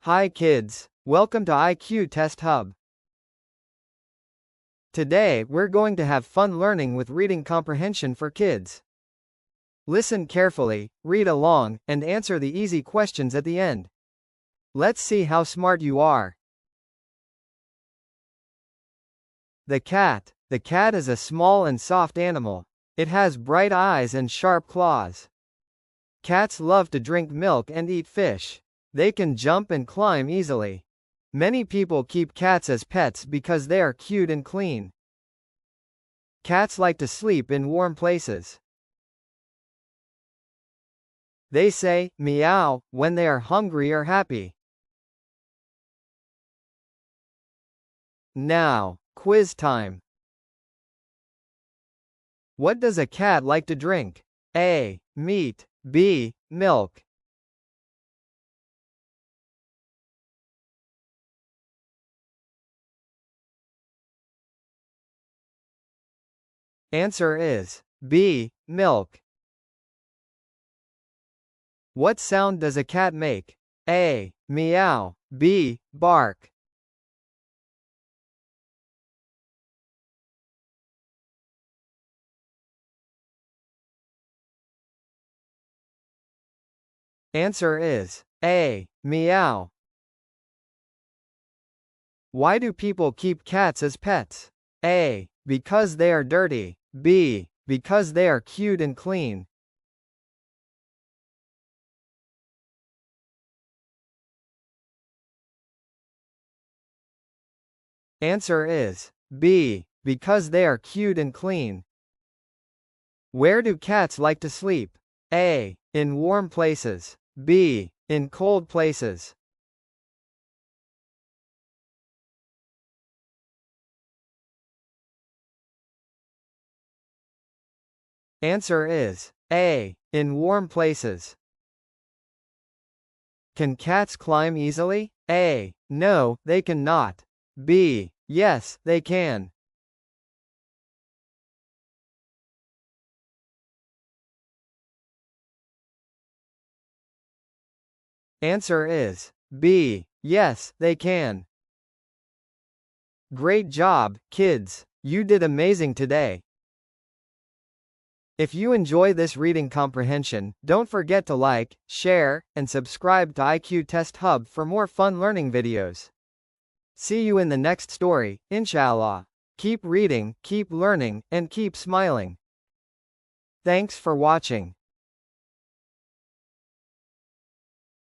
Hi kids, welcome to IQ Test Hub. Today, we're going to have fun learning with reading comprehension for kids. Listen carefully, read along, and answer the easy questions at the end. Let's see how smart you are. The cat. The cat is a small and soft animal. It has bright eyes and sharp claws. Cats love to drink milk and eat fish. They can jump and climb easily. Many people keep cats as pets because they are cute and clean. Cats like to sleep in warm places. They say, meow, when they are hungry or happy. Now, quiz time. What does a cat like to drink? A. Meat. B. Milk. Answer is B. Milk. What sound does a cat make? A. Meow. B. Bark. Answer is A. Meow. Why do people keep cats as pets? A. Because they are dirty. B. Because they are cute and clean. Answer is B. Because they are cute and clean. Where do cats like to sleep? A. In warm places. B. In cold places. Answer is A. In warm places. Can cats climb easily? A. No, they cannot. B. Yes, they can. Answer is B. Yes, they can. Great job, kids. You did amazing today. If you enjoy this reading comprehension, don't forget to like, share, and subscribe to IQ Test Hub for more fun learning videos. See you in the next story, inshallah. Keep reading, keep learning, and keep smiling. Thanks for watching.